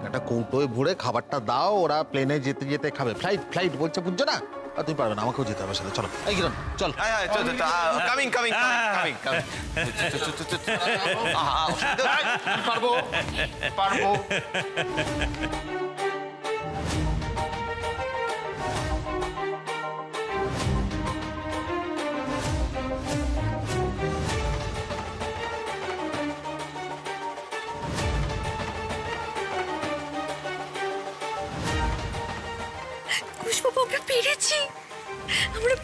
একটা কৌটোয় ভরে খাবারটা দাও, ওরা প্লেনে যেতে যেতে খাবে। ফ্লাইট ফ্লাইট বলছে, বুঝছো না? আর তুমি পারবে না, আমাকেও যেতে হবে সাথে। চলো এই কিরণ, চল। Coming coming coming coming. পারবো পারবো। আমরা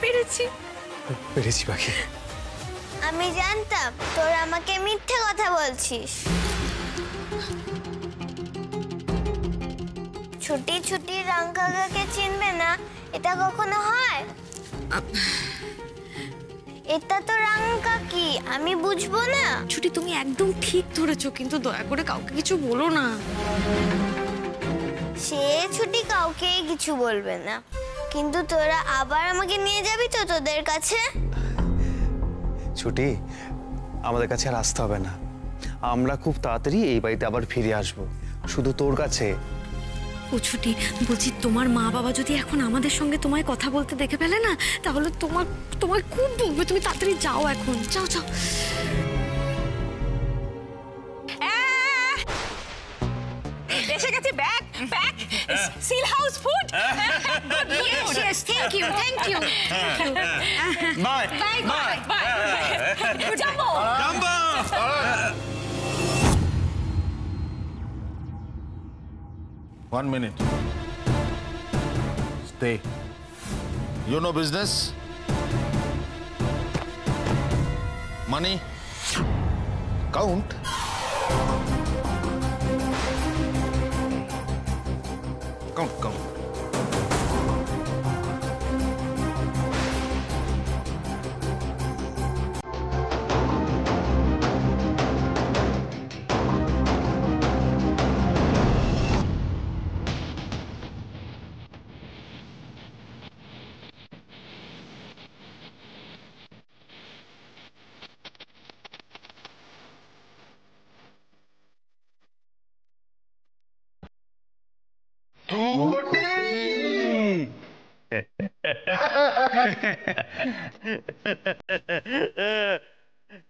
পেরেছি পাখি। আমি জানতাম তোরা আমাকে মিথ্যে কথা বলছিস। ছুটি ছুটি রংকাকাকে চিনবে না, এটা কখনো হয়? এটা তো রংকাকি, আমি বুঝবো না? ছুটি, তুমি একদম ঠিক ধরেছো, কিন্তু দয়া করে কাউকে কিছু বলো না। সে ছুটি কাউকে কিছু বলবে না, কিন্তু তোরা আবার আমাকে নিয়ে যাবি তো তোদের কাছে? ছুটি, আমাদের কাছে আর আসতে হবে না, আমরা খুব তাড়াতাড়ি এই বাড়িতে আবার ফিরে আসব, শুধু তোর কাছে। ও ছুটি, বলছি তোমার মা বাবা যদি এখন আমাদের সঙ্গে তোমায় কথা বলতে দেখে ফেলে না, তাহলে তোমার খুব বকবে। তুমি তাড়াতাড়ি যাও, এখন যাও যাও। এসে গেছে bag bag seal house food. Yes, thank you. Bye bye bye bye. Jumbo jumbo. One minute. Stay. You know business? Money? Count? Count.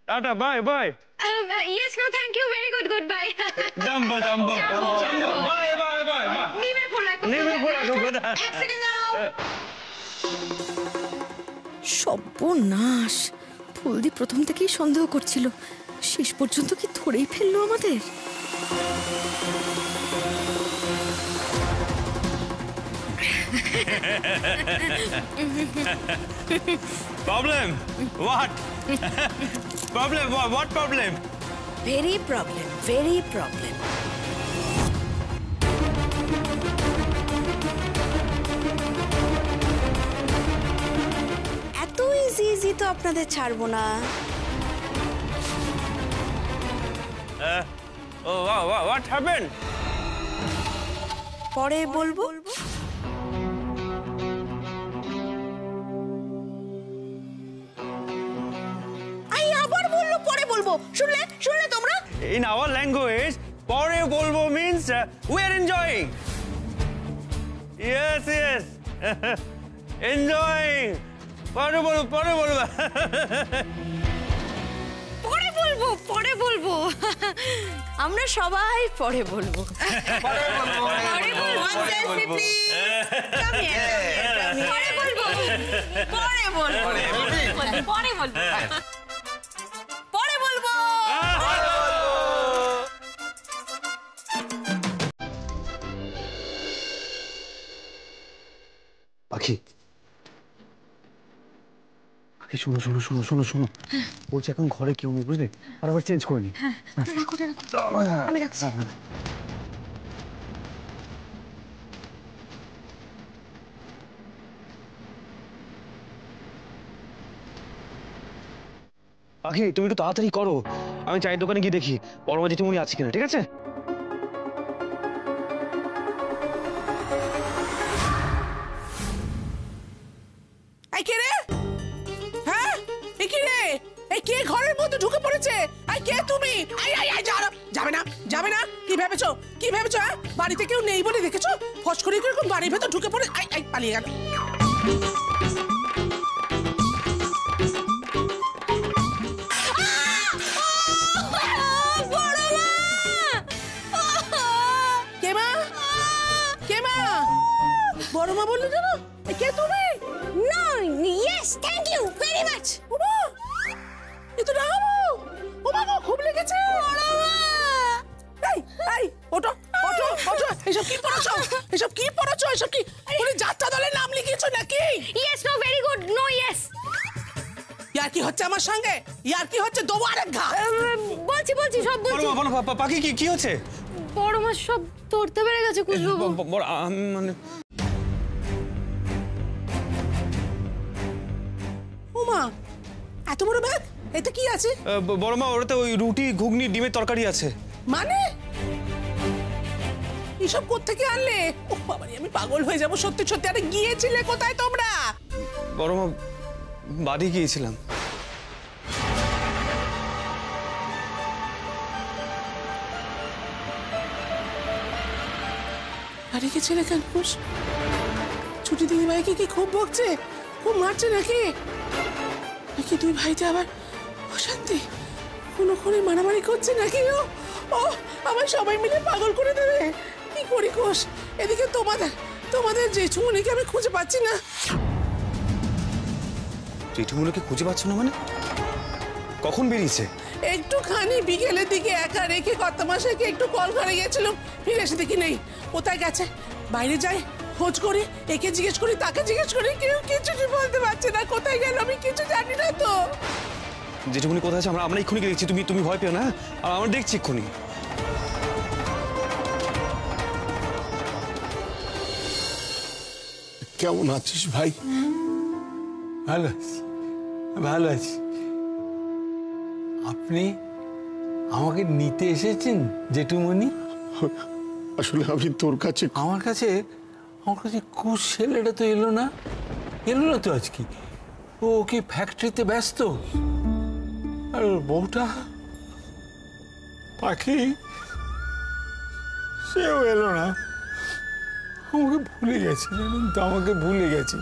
Tata, bye bye. Yes, no, thank you. Very good. Goodbye. Jumbo jumbo. Bye bye bye bye. Liverpool. Accident now. সর্বনাশ, ফুলদি প্রথম থেকেই সন্দেহ করছিল, শেষ পর্যন্ত কি ধরেই ফেললো আমাদের? Problem? What? Problem? What problem? very problem. এত ইজি তো আপনাদের ছাড়বো না। Oh, what happened? পরে বলবো। আবার বললো পরে বলবো। শুনলে তোমরা? In our language, পরে বলবো means we are enjoying. Yes. Enjoying. পরে বলবো। পরে বলবো। আমরা সবাই পরে বলবো। পাখি, শোনো। বলছি এখন ঘরে কেউ নেই, বুঝলি? আর আবার চেঞ্জ করে নি। আমি রাখছি। পাখি, তুমি একটু তাড়াতাড়ি করো, আমি চায়ের দোকানে গিয়ে দেখি বড়মা জেঠিমণি আছে কিনা, ঠিক আছে? কে ঘরের মধ্যে ঢুকে পড়ে পড়েছে। আই কে তুমি? আই আই আই যাবে না, যাবে না। কি ভেবেছো, কি ভেবেছো? বাড়িতে কেউ নেই বলে দেখেছো? ফস করে কিরকম বাড়ির ভেতর ঢুকে পড়ে আই আই পালিয়ে গেল। কে মা? কে মা? বড় মা বললে জানো? কে তুমি? No, yes, thank you very much. ওমা, এ তো রামু। ওমা গো, খুব লেগেছে। এই এই ওঠো ওঠো ওঠো। এসব কি পড়াছো? এসব কি পড়াছো? এসব কি পুরো যাত্রা দলের নাম লিখিয়েছো নাকি? Yes, no, very good, no, yes. ইয়ার কি হচ্ছে আমার সঙ্গে? ইয়ার কি হচ্ছে? দেবো আরেক ঘা। বলছি বলছি সব বলছি। বলো বলো পাখি কি হচ্ছে? বড় মা সব ধরতে পেরে গেছে কুশবাবু। মানে ওমা, এত বড় ব্যাগ, এটা কি আছে? বড় মা, ওটাতে ওই রুটি ঘুগনি ডিমের তরকারি আছে। মানে এসব কোত্থেকে আনলে? ও বাবা, আমি পাগল হয়ে যাবো সত্যি সত্যি। আরে গিয়েছিলে কোথায় তোমরা? বড় মা, বাড়ি গিয়েছিলাম। বাড়ি গেছিলে কেন? ছুটি দিদি ভাইকে কি খুব বকছে, খুব মারছে নাকি? নাকি দুই ভাইতে আবার অশান্তি কোনো করে মারামারি করছে নাকি? ও ও আমার সবাই মিলে পাগল করে দেবে। কি করি কোষ? এদিকে তোমাদের জেঠুমনিকে আমি খুঁজে পাচ্ছি না। জেঠুমনিকে খুঁজে পাচ্ছ না মানে? কখন বেরিয়েছে? একটুখানি বিকেলের দিকে একা রেখে কর্তামশাইকে একটু কল করে গেছিলাম, ফিরে এসে দেখি নেই। কোথায় গেছে? বাইরে যাই, খোঁজ করি, একে জিজ্ঞেস করি, তাকে জিজ্ঞেস করি, কেউ কিছু বলতে পারছে না। কোথায় গেল আমি কিছু জানি না তো। জেঠুমনি কোথায় আছে? আমরা এক্ষুনি দেখছি। তুমি ভয় পেও না, আর আমরা দেখছি এক্ষুনি। কেমন আছিস ভাই? ভালো আছি, ভালো আছি। আপনি আমাকে নিতে এসেছেন জেঠুমনি? আসলে আমি তোর কাছে, আমার কাছে কুশ ছেলেটা তো এলো না তো আজকে। ও কি ফ্যাক্টরিতে ব্যস্ত? আর ওর বউটা পাখি, সেও এলো না। আমাকে ভুলে গেছে, জানেন তো, আমাকে ভুলে গেছে।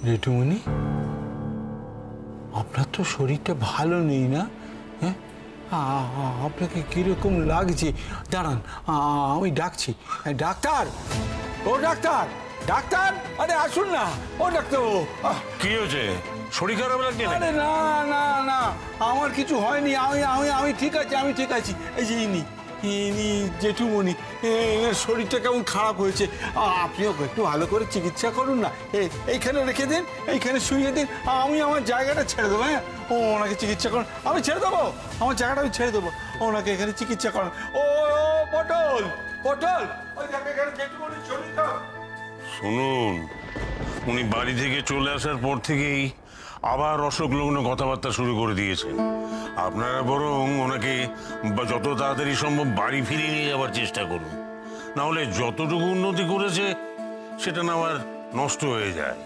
জেঠুমনি, আপনার তো শরীরটা ভালো নেই না? হ্যাঁ, আপনাকে কিরকম লাগছে? দাঁড়ান, আমি ডাকছি। ডাক্তার, ও ডাক্তার, ডাক্তার, আরে আসুন না। ও ডাক্তার, কি হয়েছে? শরীর খারাপ লাগছে? আরে না না না, আমার কিছু হয়নি। আমি ঠিক আছি, আমি ঠিক আছি। এই যে ইনি জেঠুমনি, এর শরীরটা কেমন খারাপ হয়েছে। আপনিও একটু ভালো করে চিকিৎসা করুন না। এইখানে রেখে দিন, এইখানে শুইয়ে দিন। আমি আমার জায়গাটা ছেড়ে দেবো। হ্যাঁ, ওনাকে চিকিৎসা করুন। আমি ছেড়ে দেবো, আমার জায়গাটা আমি ছেড়ে দেবো। ওনাকে এখানে চিকিৎসা করুন। ও পটল, পটল, ওই দেখো এখানে জেঠুমনির শরীর খারাপ। শুনুন, উনি বাড়ি থেকে চলে আসার পর থেকেই আবার অশোকলগ্ন কথাবার্তা শুরু করে দিয়েছেন। আপনারা বরং ওনাকে যত তাড়াতাড়ি সম্ভব বাড়ি ফিরিয়ে নিয়ে যাওয়ার চেষ্টা করুন, না হলে যতটুকু উন্নতি করেছে সেটা না আবার নষ্ট হয়ে যায়।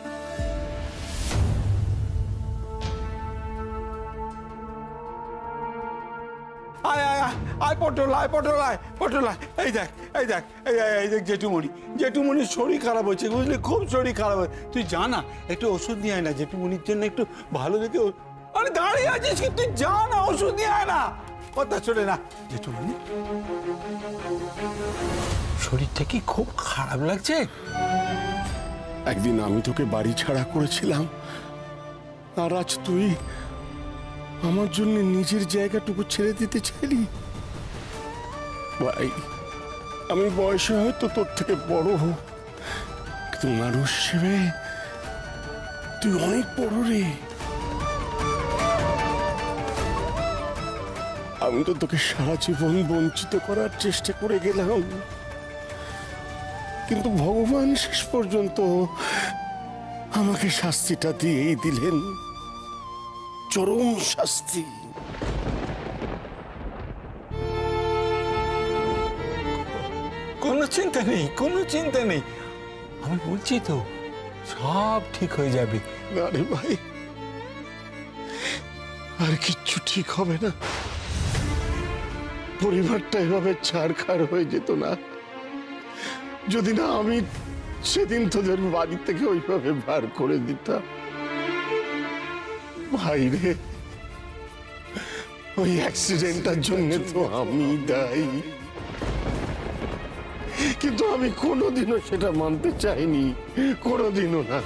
আয় আয় আয় পটল, আয় পটল, আয় পটল, আয়। এই দেখ, এই দেখ, এই দেখ জেঠুমনির শরীর খারাপ হয়েছে, বুঝলি? খুব শরীর খারাপ হয়েছে। তুই যা না, একটু ওষুধ নিয়ে আয় না জেঠুমনির জন্য, একটু ভালো দেখে। আরে দাঁড়িয়ে আছিস কি? তুই যা না, ওষুধ নিয়ে আয় না। কথা চলে না। জেঠুমনি শরীরটা কি খুব খারাপ লাগছে? একদিন আমি তোকে বাড়ি ছাড়া করেছিলাম, আর আজ তুই আমার জন্য নিজের জায়গাটুকু ছেড়ে দিতে চাইলি। ভাই, আমি বয়সে হয়তো তোর থেকে বড় হোক, কিন্তু মানুষ হিসেবে তুই অনেক বড় রে। আমি তো তোকে সারা জীবন বঞ্চিত করার চেষ্টা করে গেলাম, কিন্তু ভগবান শেষ পর্যন্ত আমাকে শাস্তিটা দিয়েই দিলেন, চরম শাস্তি। কোনো চিন্তা নেই, কোনো চিন্তা নেই। আমি বলছি তো, সব ঠিক হয়ে যাবে। না রে ভাই, আর কিচ্ছু ঠিক হবে না। পরিবারটা এভাবে ছাড়খাড় হয়ে যেত না যদি না আমি সেদিন তোদের বাড়ি থেকে ওইভাবে বার করে দিতাম। ভাই রে, ওই অ্যাক্সিডেন্টটার জন্য তো আমি দায়ী, কিন্তু আমি কোনোদিনও সেটা মানতে চাইনি, কোনোদিনও না।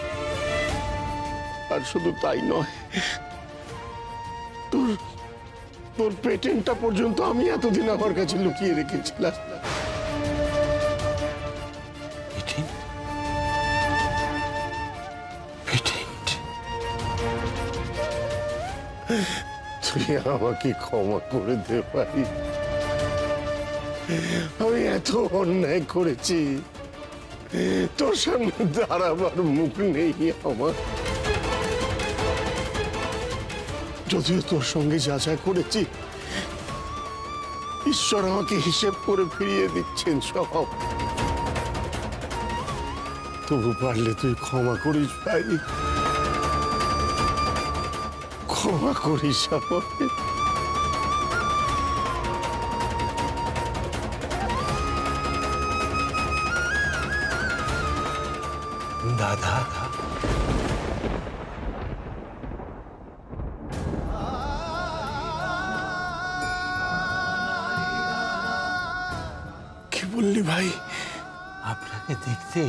আর শুধু তাই নয়, তোর পেটেন্টটা পর্যন্ত আমি এতদিন আমার কাছে লুকিয়ে রেখেছিলাম। তুই আমাকে ক্ষমা করে দে ভাই, আমি এত অন্যায় করেছি, তোর সামনে দাঁড়াবার মুখ নেই আমার। যদিও তোর সঙ্গে যা যা করেছি ঈশ্বর আমাকে হিসেব করে ফিরিয়ে দিচ্ছেন সব, তবু পারলে তুই ক্ষমা করিস ভাই, ক্ষমা করিস আমাকে। দাদা, কি বললি ভাই? আপনাকে দেখতে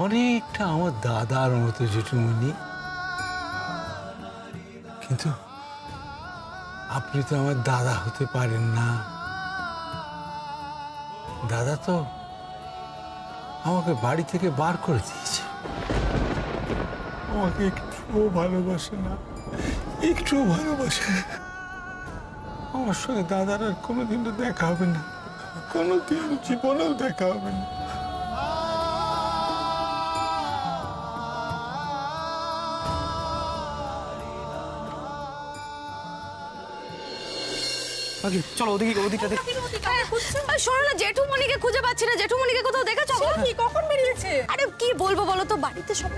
অনেকটা আমার দাদার মতো জেঠুমনি, কিন্তু আপনি তো আমার দাদা হতে পারেন না। দাদা তো আমাকে বাড়ি থেকে বার করে দিয়েছে, আমাকে একটুও ভালোবাসে না, একটুও ভালোবাসে না। আমার সঙ্গে দাদার আর কোনোদিনও দেখা হবে না, কোনোদিন জীবনেও দেখা হবে না। চলো ওদিকে, ওদিকটা দেখ। শোনো না, জেঠুমনিকে খুঁজে পাচ্ছি না। জেঠুমনিকে কোথাও দেখেছো? কি কখন বেরিয়েছে? আরে কি বলবো বলো তো, বাড়িতে সব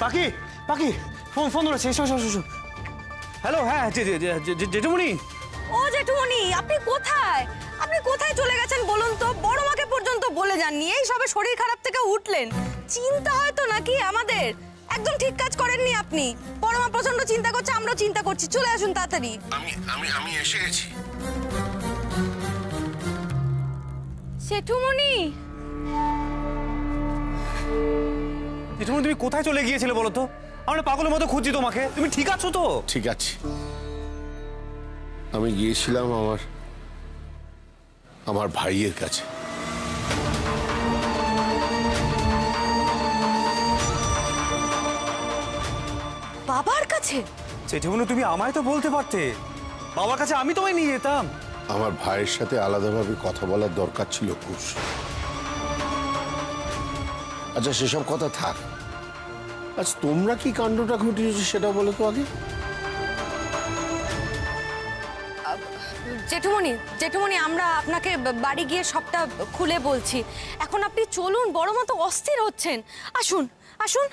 পাখি, পাখি, ফোন ধরেছে, এসো এসো এসো। হ্যালো, হ্যাঁ জেঠুমনি। ও জেঠুমনি, আপনি কোথায়? আপনি কোথায় চলে গেছেন বলুন তো? বড় মাকে পর্যন্ত বলে যাননি, এই সবে শরীর খারাপ থেকে উঠলেন। চিন্তা হয়তো নাকি আমাদের? একদম ঠিক কাজ করেননি আপনি। বড় মা প্রচন্ড চিন্তা করছে, আমরাও চিন্তা করছি। চলে আসুন তাড়াতাড়ি। আমি এসে গেছি। জেঠুমনি, জেঠুমনি তুমি কোথায় চলে গিয়েছিলে বলো তো? আমরা পাগলের মতো খুঁজছি তোমাকে, তুমি ঠিক আছো তো? ঠিক আছে, আমি গিয়েছিলাম আমার ভাইয়ের কাছে। বাবার কাছে? জেঠুমনি তুমি আমায় তো বলতে পারতে, বাবার কাছে আমি তোমায় নিয়ে যেতাম। আমার ভাইয়ের সাথে আলাদাভাবে কথা বলার দরকার ছিল কুশ। আচ্ছা সেসব কথা থাক, আজ তোমরা কি কাণ্ডটা ঘটিয়েছো সেটা বলো তো আগে। জেঠুমনি আমরা আপনাকে বাড়ি গিয়ে সবটা খুলে বলছি। এখন আপনি চলুন, বড় মা তো অস্থির হচ্ছেন। আসুন আসুন।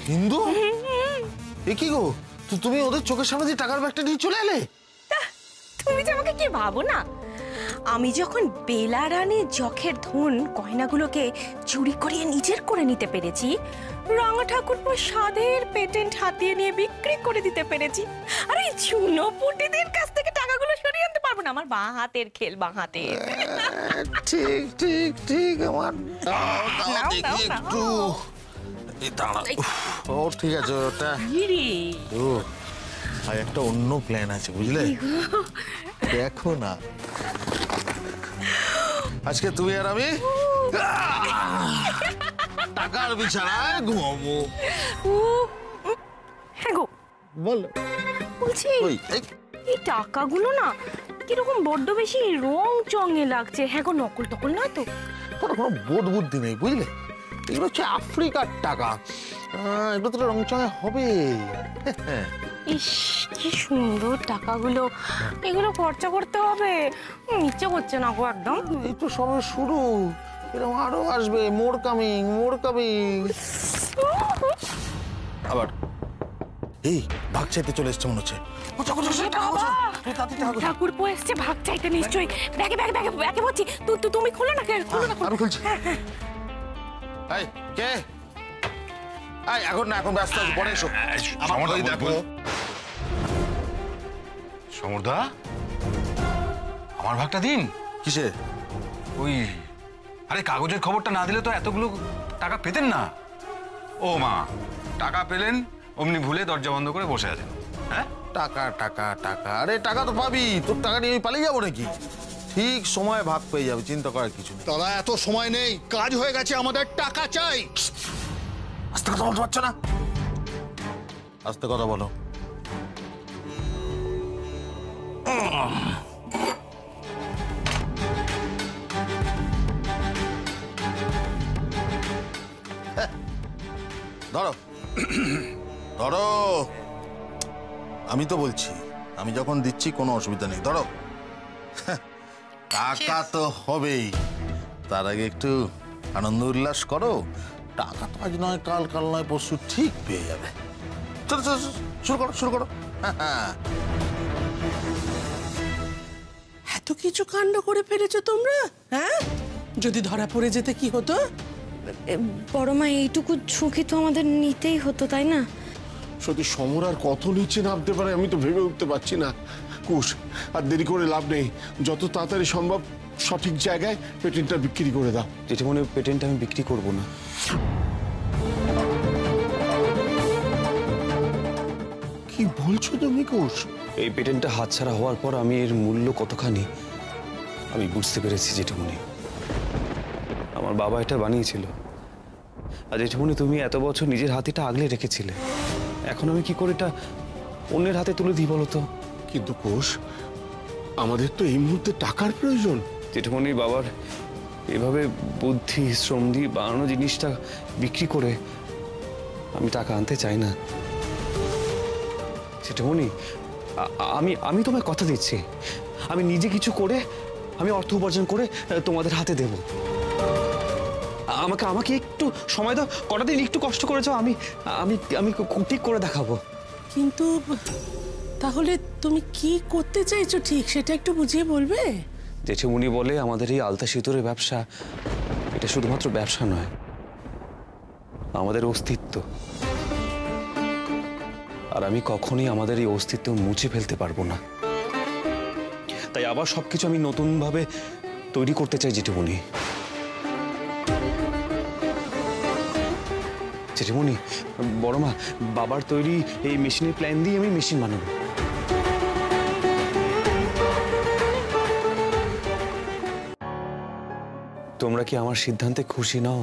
হিন্দু, এ কি গো, তুমি ওদের চোখের সামনে দিয়ে টাকার ব্যাগটা নিয়ে চলে এলে? তুমি যে আমাকে কি ভাবো না, আমি যখন বেলা রানীর যখের ধন গয়নাগুলোকে চুরি করিয়ে নিজের করে নিতে পেরেছি, রাঙা ঠাকুরপো সাধের পেটেন্ট হাতিয়ে নিয়ে বিক্রি করে দিতে পেরেছি, আর এই চুনো পুটিদের কাছ থেকে টাকাগুলো সরিয়ে আনতে পারবো না। আমার বাঁ হাতের খেল, বাঁ হাতের। ঠিক ঠিক ঠিক, আমার নাও, দেখি নাও, একটু। ও ঠিক আছে, ওটা ও আর একটা অন্য প্ল্যান আছে বুঝলে। দেখো না, আজকে তুমি আর আমি টাকার বিছানায় ঘুমাবো। হ্যাঁ গো, বলো। বলছি ওই এই টাকাগুলো না কিরকম বড্ড বেশি রং চঙে লাগছে। হ্যাঁ গো, নকল টকল নয় তো? কোনো বোধ বুদ্ধি নেই বুঝলে, এগুলো হচ্ছে আফ্রিকার টাকা, এগুলো তো রং চঙে হবে। ইস, কি সুন্দর টাকাগুলো, এগুলো খরচা করতে হবে, ইচ্ছে করছে না গো একদম। এই তো সবে শুরু, এরকম আরো আসবে, মোর কামিং মোর কামিং। আবার এই ভাগ চাইতে চলে এসছে মনে হচ্ছে। ঠাকুরপো এসছে ভাগ চাইতে নিশ্চয়ই। ব্যাগে ব্যাগে ব্যাগে ব্যাগে বলছি, তুমি খোলো না, খোলো না। আমি খুলছি। এই কে? এই এখন না, এখন ব্যস্ত আছি, পরে এসো। সমরদা, ওই দেখো। সমরদা, আমার ভাগটা দিন। কিসে? ওই, আরে কাগজের খবরটা না দিলে তো এতগুলো টাকা পেতেন না। ও মা, টাকা পেলেন অমনি ভুলে দরজা বন্ধ করে বসে আছেন। হ্যাঁ, টাকা টাকা টাকা, আরে টাকা তো পাবি, তোর টাকা নিয়ে আমি পালিয়ে যাবো নাকি? ঠিক সময় ভাগ পেয়ে যাবে, চিন্তা করার কিছু নেই। দাদা এত সময় নেই, কাজ হয়ে গেছে, আমাদের টাকা চাই। আস্তে কথা বলতে পারছো না? আস্তে কথা বলো। ধরো ধরো, আমি তো বলছি, আমি যখন দিচ্ছি কোনো অসুবিধা নেই, ধরো। টাকা তো হবেই, তার আগে একটু আনন্দ উল্লাস করো। টাকা তো আজ নয় কাল, কাল নয় পরশু ঠিক পেয়ে যাবে। চলো চলো, শুরু করো শুরু করো। এত কিছু কাণ্ড করে ফেলেছো তোমরা, হ্যাঁ? যদি ধরা পড়ে যেতে কি হতো? বড় মা, এইটুকু ঝুঁকি তো আমাদের নিতেই হতো, তাই না? সত্যি সমর আর কত নিচে নামতে পারে আমি তো ভেবে উঠতে পারছি না। কুশ, আর দেরি করে লাভ নেই, যত তাড়াতাড়ি সম্ভব সঠিক জায়গায় পেটেন্টটা বিক্রি করে দাও। যেটা মনে পেটেন্ট আমি বিক্রি করব না। কি বলছো তুমি কুশ? এই পেটেন্টটা হাতছাড়া হওয়ার পর আমি এর মূল্য কতখানি আমি বুঝতে পেরেছি। যেটুকুনি আমার বাবা এটা বানিয়েছিল, আর যেটুকুনি তুমি এত বছর নিজের হাতেটা আগলে রেখেছিলে, এখন আমি কি করে এটা অন্যের হাতে তুলে দিই বলো তো? কিন্তু কুশ, আমাদের তো এই মুহূর্তে টাকার প্রয়োজন। যেটুকুনি বাবার এভাবে বুদ্ধি শ্রম দিয়ে বানানো জিনিসটা বিক্রি করে আমি টাকা আনতে চাই না। যেটুকুনি আমি তোমায় কথা দিচ্ছি, আমি নিজে কিছু করে আমি অর্থ উপার্জন করে তোমাদের হাতে দেব। আমাকে একটু সময় দাও, কটা দিন একটু কষ্ট করে যাও, আমি আমি আমি ঠিক করে দেখাবো। কিন্তু তাহলে তুমি কি করতে চাইছো ঠিক সেটা একটু বুঝিয়ে বলবে? জেঠিমুনি বলে আমাদের এই আলতা সিঁদুরের ব্যবসা এটা শুধুমাত্র ব্যবসা নয়, আমাদের অস্তিত্ব। আর আমি কখনোই আমাদের এই অস্তিত্ব মুছে ফেলতে পারবো না। তাই আবার সবকিছু আমি নতুন ভাবে তৈরি করতে চাই জেঠিমুনি। জেঠিমুনি, বড় মা, বাবার তৈরি এই মেশিনের প্ল্যান দিয়ে আমি মেশিন বানাবো। তোমরা কি আমার সিদ্ধান্তে খুশি নও?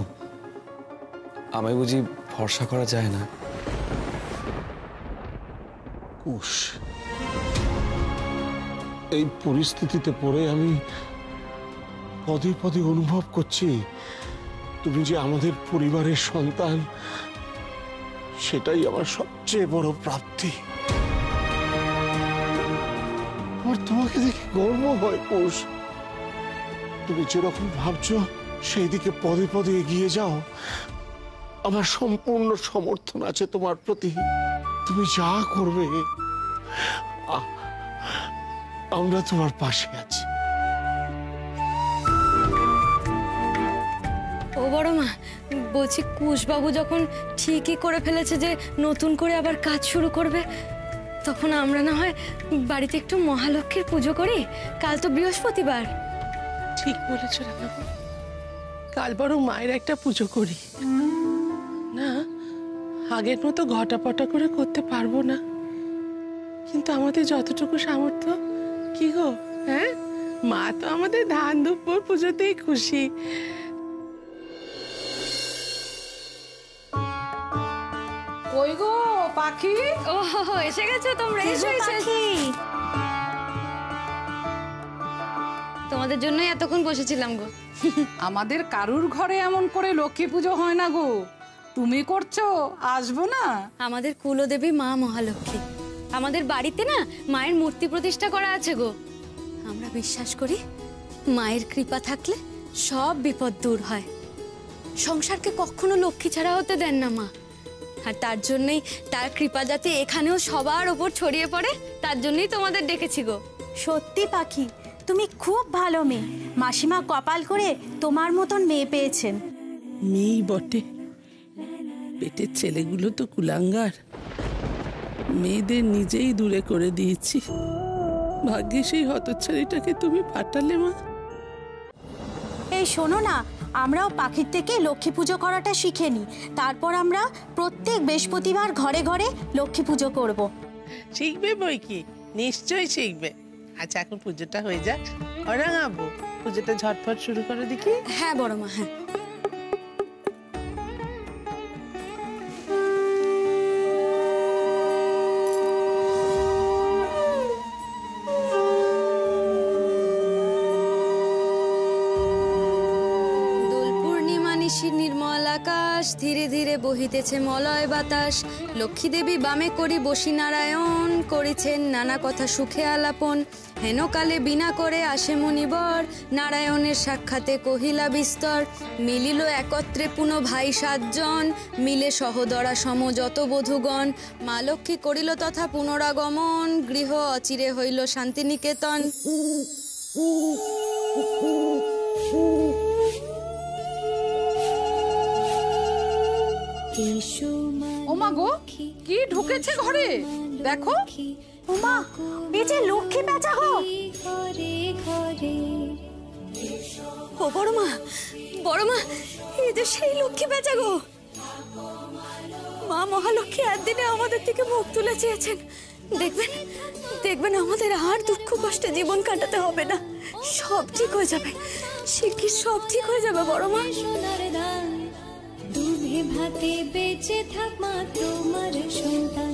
আমায় বুঝি ভরসা করা যায় না? কুশ, এই পরিস্থিতিতে পড়ে আমি পদে পদে অনুভব করছি তুমি যে আমাদের পরিবারের সন্তান, সেটাই আমার সবচেয়ে বড় প্রাপ্তি। আমার তোমাকে দেখে গর্ব হয় কুশ। তুমি যেরকম ভাবছো সেই দিকে পদে পদে এগিয়ে যাও, আমার সম্পূর্ণ সমর্থন আছে তোমার প্রতি। তুমি যা করবে আমরা তোমার পাশে আছি। ও বড় মা, বলছি কুশবাবু যখন ঠিকই করে ফেলেছে যে নতুন করে আবার কাজ শুরু করবে, তখন আমরা না হয় বাড়িতে একটু মহালক্ষ্মীর পুজো করি? কাল তো বৃহস্পতিবার। ঠিক বলেছ রানাবু, কাল বরং মায়ের একটা পুজো করি না। আগের মতো ঘটাপটা করে করতে পারবো না, কিন্তু আমাদের যতটুকু সামর্থ্য, কি গো, হ্যাঁ? মা তো আমাদের ধান দুপুর পুজোতেই খুশি। ওই গো পাখি, ও এসে গেছো তোমরা, এসো এসো। তোমাদের জন্যই এতক্ষণ বসেছিলাম গো। আমাদের কারুর ঘরে এমন করে লক্ষ্মী পুজো হয় না গো। তুমি করছো, আসবো না? আমাদের কুলদেবী মা মহালক্ষ্মী, আমাদের বাড়িতে না মায়ের মূর্তি প্রতিষ্ঠা করা আছে গো। আমরা বিশ্বাস করি মায়ের কৃপা থাকলে সব বিপদ দূর হয়। সংসারকে কখনো লক্ষ্মী ছাড়া হতে দেন না মা। আর তার জন্যই, তার কৃপা যাতে এখানেও সবার ওপর ছড়িয়ে পড়ে, তার জন্যই তোমাদের ডেকেছি গো। সত্যি পাখি, তুমি খুব ভালো মেয়ে। মাসিমা কপাল করে তোমার মতন মেয়ে পেয়েছেন। মেয়েই বটে, পেটের ছেলেগুলো তো কুলাঙ্গার। মেয়েদের নিজেই দূরে করে দিয়েছি। ভাগ্যে সেই হতচ্ছাড়িটাকে তুমি পাঠালে মা। এই শোনো না, আমরাও পাখির থেকে লক্ষ্মী পুজো করাটা শিখে নিই। তারপর আমরা প্রত্যেক বৃহস্পতিবার ঘরে ঘরে লক্ষ্মী পুজো করব। শিখবে বই কি, নিশ্চয়ই শিখবে। আচ্ছা এখন পুজোটা হয়ে যাক, রাঙাবো। পুজোটা ঝটফট শুরু করে দেখি। হ্যাঁ বড় মা, হ্যাঁ। নির্মল আকাশ, ধীরে ধীরে বহিতেছে মলয় বাতাস। লক্ষ্মী দেবী বামে করি বসি নারায়ণ, করেছেন নানা কথা সুখে আলাপন। হেনকালে বিনা করে আসে মুনিবর, নারায়ণের সাক্ষাতে কহিলা বিস্তর। মিলিল একত্রে পুনঃ ভাই 7 জন, মিলে সহদরা সম যত বধূগণ। মা লক্ষ্মী করিল তথা পুনরাগমন, গৃহ অচিরে হইল শান্তিনিকেতন। ওমা গো, কি ঢুকেছে ঘরে দেখো। ওমা, এই যে লক্ষ্মী পেঁচা গো। ও বড় মা, বড় মা, এই যে সেই লক্ষ্মী পেঁচা গো। মা মহালক্ষ্মী একদিনে আমাদের থেকে মুখ তুলে চেয়েছেন। দেখবেন, দেখবেন আমাদের আর দুঃখ কষ্টে জীবন কাটাতে হবে না। সব ঠিক হয়ে যাবে, শিগগির সব ঠিক হয়ে যাবে বড় মা। সোনার দান দুধে ভাতে বেঁচে থাক মা তোমার সন্তান।